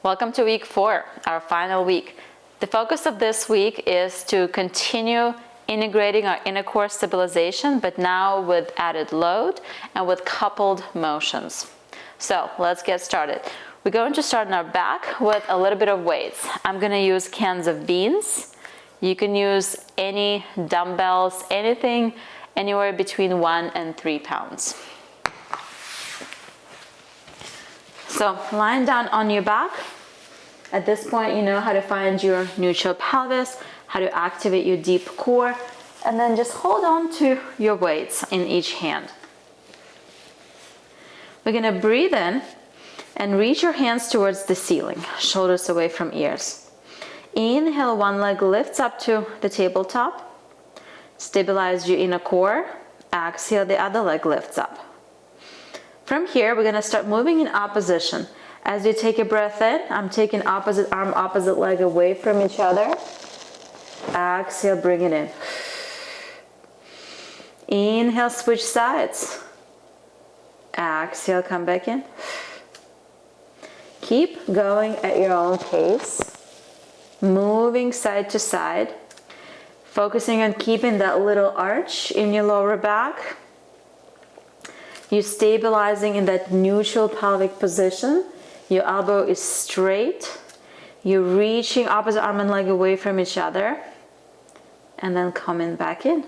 Welcome to week 4, our final week. The focus of this week is to continue integrating our inner core stabilization, but now with added load and with coupled motions. So let's get started. We're going to start on our back with a little bit of weights. I'm going to use cans of beans. You can use any dumbbells, anything anywhere between 1 and 3 pounds. So lying down on your back. At this point, you know how to find your neutral pelvis, how to activate your deep core, and then just hold on to your weights in each hand. We're going to breathe in and reach your hands towards the ceiling, shoulders away from ears. Inhale, one leg lifts up to the tabletop. Stabilize your inner core. Exhale, the other leg lifts up. From here, we're going to start moving in opposition. As you take a breath in, I'm taking opposite arm, opposite leg away from each other. Exhale, bring it in. Inhale, switch sides. Exhale, come back in. Keep going at your own pace. Moving side to side. Focusing on keeping that little arch in your lower back. You're stabilizing in that neutral pelvic position. Your elbow is straight. You're reaching opposite arm and leg away from each other. And then coming back in.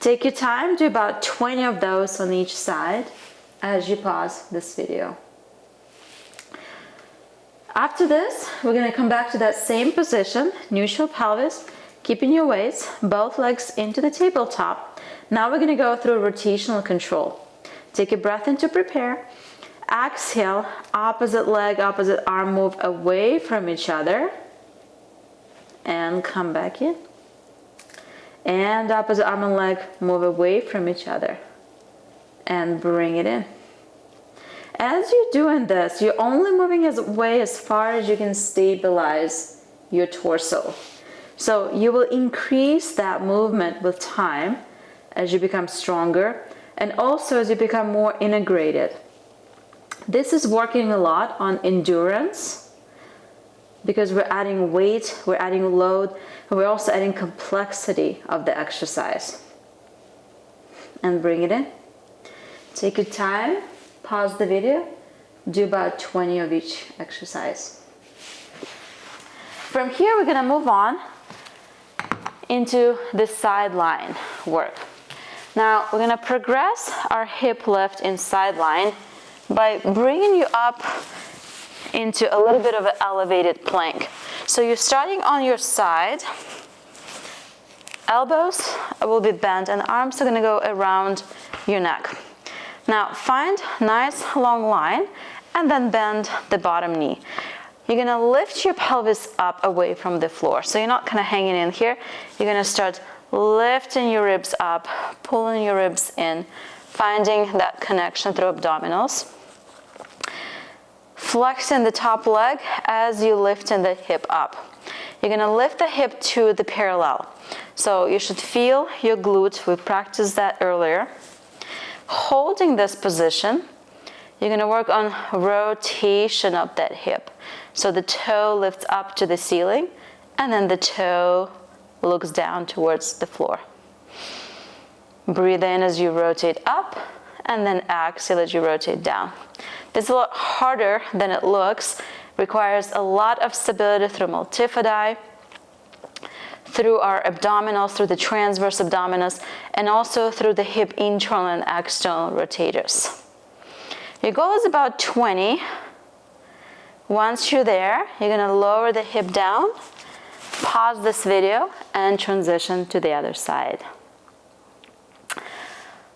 Take your time, do about 20 of those on each side as you pause this video. After this, we're going to come back to that same position, neutral pelvis, keeping your weights, both legs into the tabletop. Now we're going to go through rotational control. Take a breath in to prepare. Exhale, opposite leg, opposite arm move away from each other. And come back in. And opposite arm and leg move away from each other. And bring it in. As you're doing this, you're only moving away as far as you can stabilize your torso. So you will increase that movement with time as you become stronger. And also as you become more integrated. This is working a lot on endurance because we're adding weight, we're adding load, and we're also adding complexity of the exercise. And bring it in. Take your time, pause the video, do about 20 of each exercise. From here, we're going to move on into the sideline work. Now, we're going to progress our hip lift in sideline by bringing you up into a little bit of an elevated plank. So you're starting on your side. Elbows will be bent and arms are going to go around your neck. Now, find a nice long line and then bend the bottom knee. You're going to lift your pelvis up away from the floor. So you're not kind of hanging in here. You're going to start lifting your ribs up, pulling your ribs in, finding that connection through abdominals. Flexing the top leg as you lift in the hip up. You're going to lift the hip to the parallel. So you should feel your glute. We practiced that earlier. Holding this position, you're going to work on rotation of that hip. So the toe lifts up to the ceiling, and then the toe looks down towards the floor. Breathe in as you rotate up, and then exhale as you rotate down. This is a lot harder than it looks. Requires a lot of stability through multifidi, through our abdominals, through the transverse abdominis, and also through the hip internal and external rotators. Your goal is about 20. Once you're there, you're going to lower the hip down, pause this video, and transition to the other side.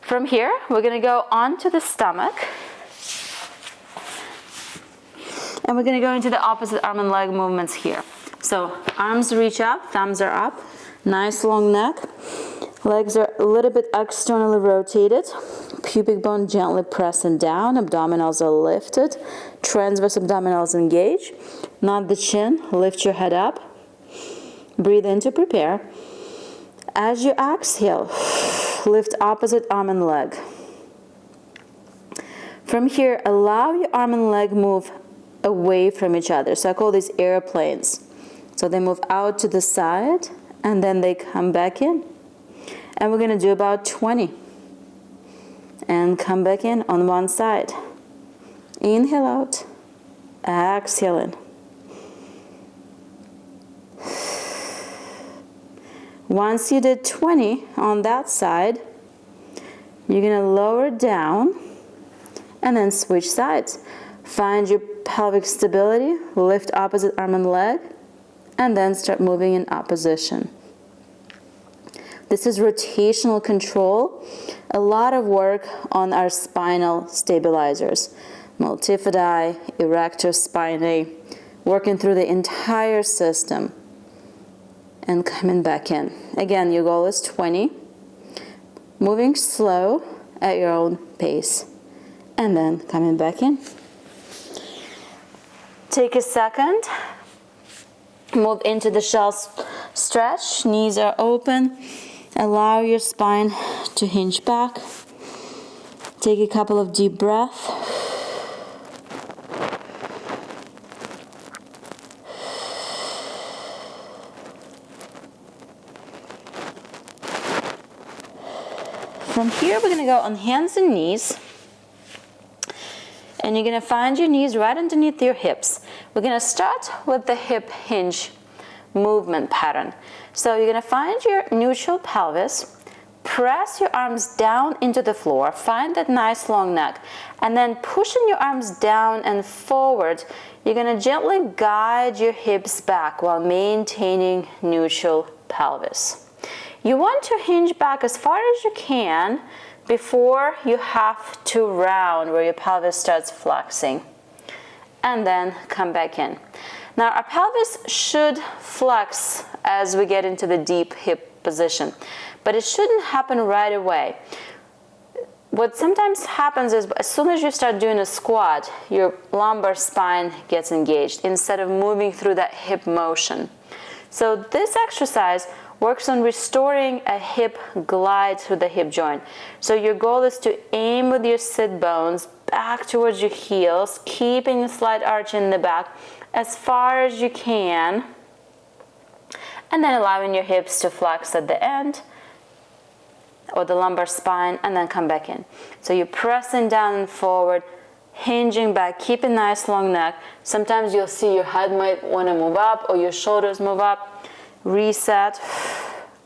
From here, we're going to go onto the stomach. And we're going to go into the opposite arm and leg movements here. So arms reach up, thumbs are up, nice long neck. Legs are a little bit externally rotated. Pubic bone gently pressing down, abdominals are lifted. Transverse abdominals engage. Nod the chin, lift your head up. Breathe in to prepare. As you exhale, lift opposite arm and leg. From here, allow your arm and leg move away from each other. So I call these airplanes. So they move out to the side and then they come back in. And we're going to do about 20. And come back in on one side. Inhale out, exhale in. Once you did 20 on that side, you're going to lower down and then switch sides. Find your pelvic stability, lift opposite arm and leg, and then start moving in opposition. This is rotational control. A lot of work on our spinal stabilizers. Multifidi, erector spinae, working through the entire system. And coming back in. Again, your goal is 20. Moving slow at your own pace. And then coming back in. Take a second. Move into the shell stretch. Knees are open. Allow your spine to hinge back. Take a couple of deep breaths. From here, we're going to go on hands and knees. And you're going to find your knees right underneath your hips. We're going to start with the hip hinge movement pattern. So you're going to find your neutral pelvis, press your arms down into the floor, find that nice long neck, and then pushing your arms down and forward, you're going to gently guide your hips back while maintaining neutral pelvis. You want to hinge back as far as you can before you have to round where your pelvis starts flexing. And then come back in. Now our pelvis should flex as we get into the deep hip position, but it shouldn't happen right away. What sometimes happens is as soon as you start doing a squat, your lumbar spine gets engaged instead of moving through that hip motion. So this exercise works on restoring a hip glide through the hip joint. So your goal is to aim with your sit bones back towards your heels, keeping a slight arch in the back as far as you can, and then allowing your hips to flex at the end or the lumbar spine, and then come back in. So you're pressing down and forward, hinging back, keep a nice long neck. Sometimes you'll see your head might want to move up or your shoulders move up. Reset,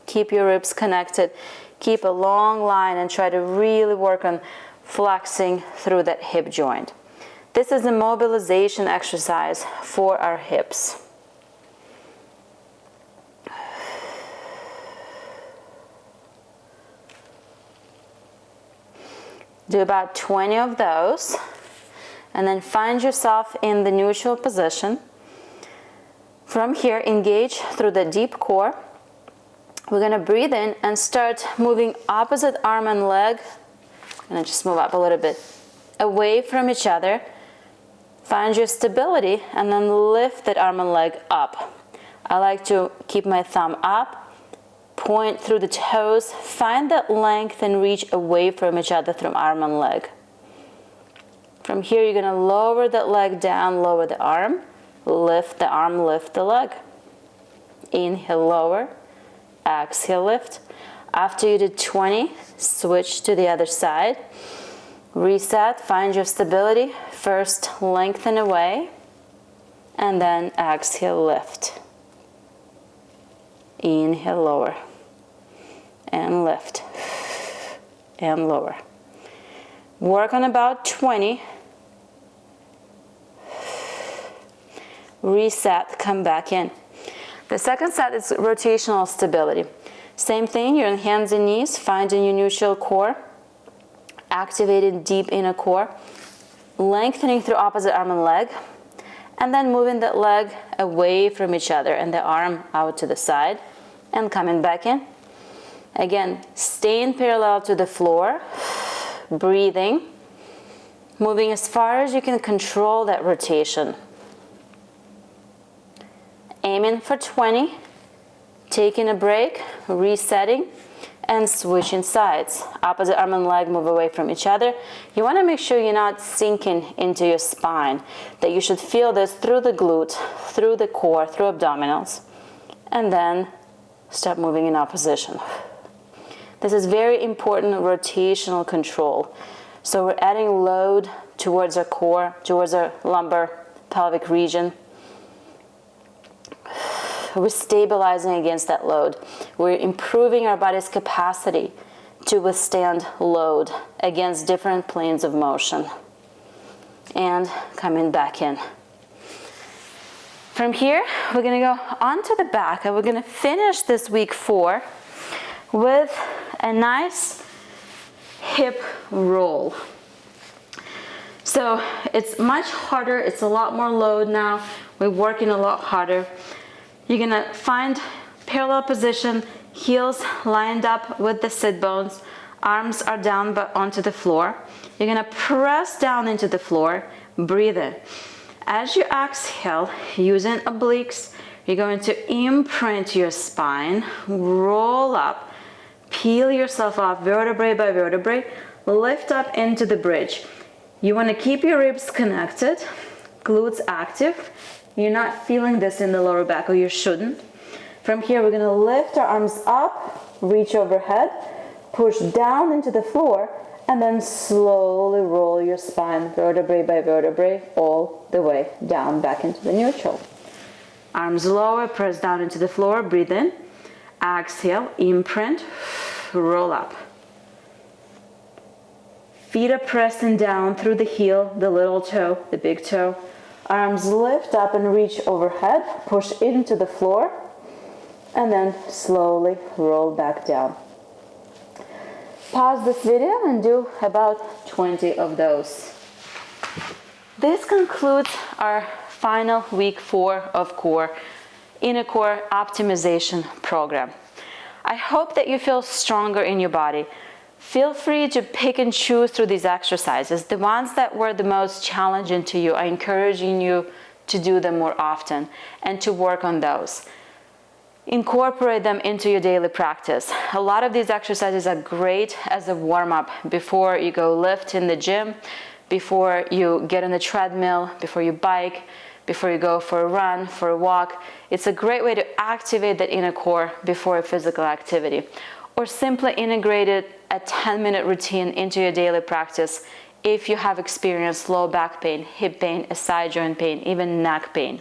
keep your ribs connected, keep a long line and try to really work on flexing through that hip joint. This is a mobilization exercise for our hips. Do about 20 of those and then find yourself in the neutral position. From here, engage through the deep core. We're going to breathe in and start moving opposite arm and leg. I'm going to just move up a little bit away from each other. Find your stability and then lift that arm and leg up. I like to keep my thumb up, point through the toes, find that length and reach away from each other through arm and leg. From here, you're going to lower that leg down, lower the arm. Lift the arm, lift the leg. Inhale, lower. Exhale, lift. After you did 20, switch to the other side. Reset, find your stability. First, lengthen away. And then exhale, lift. Inhale, lower. And lift. And lower. Work on about 20. Reset, come back in. The second set is rotational stability. Same thing, you're on hands and knees, finding your neutral core, activating deep inner core, lengthening through opposite arm and leg, and then moving that leg away from each other and the arm out to the side, and coming back in. Again, staying parallel to the floor, breathing, moving as far as you can control that rotation. Aiming for 20, taking a break, resetting, and switching sides. Opposite arm and leg move away from each other. You want to make sure you're not sinking into your spine, that you should feel this through the glute, through the core, through abdominals, and then start moving in opposition. This is very important rotational control. So we're adding load towards our core, towards our lumbar pelvic region. We're stabilizing against that load. We're improving our body's capacity to withstand load against different planes of motion. And coming back in. From here, we're gonna go onto the back, and we're gonna finish this week 4 with a nice hip roll. So it's much harder, it's a lot more load now, we're working a lot harder. You're gonna find parallel position, heels lined up with the sit bones, arms are down but onto the floor. You're gonna press down into the floor, breathe in. As you exhale, using obliques, you're going to imprint your spine, roll up, peel yourself off vertebrae by vertebrae, lift up into the bridge. You want to keep your ribs connected, glutes active. You're not feeling this in the lower back, or you shouldn't. From here, we're going to lift our arms up, reach overhead, push down into the floor, and then slowly roll your spine vertebrae by vertebrae all the way down back into the neutral. Arms lower, press down into the floor, breathe in. Exhale, imprint, roll up. Feet are pressing down through the heel, the little toe, the big toe. Arms lift up and reach overhead, push into the floor, and then slowly roll back down. Pause this video and do about 20 of those. This concludes our final week 4 of core, inner core optimization program. I hope that you feel stronger in your body. Feel free to pick and choose through these exercises. The ones that were the most challenging to you, I encourage you to do them more often and to work on those. Incorporate them into your daily practice. A lot of these exercises are great as a warm-up before you go lift in the gym, before you get on the treadmill, before you bike, before you go for a run, for a walk. It's a great way to activate that inner core before a physical activity. Or simply integrate a 10-minute routine into your daily practice if you have experienced low back pain, hip pain, a side joint pain, even neck pain.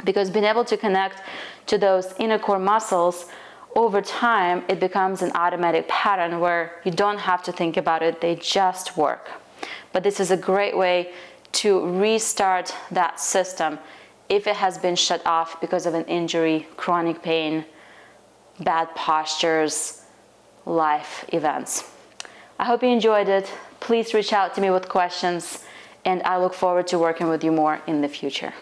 Because being able to connect to those inner core muscles over time, it becomes an automatic pattern where you don't have to think about it, they just work. But this is a great way to restart that system if it has been shut off because of an injury, chronic pain, bad postures, life events. I hope you enjoyed it. Please reach out to me with questions, and I look forward to working with you more in the future.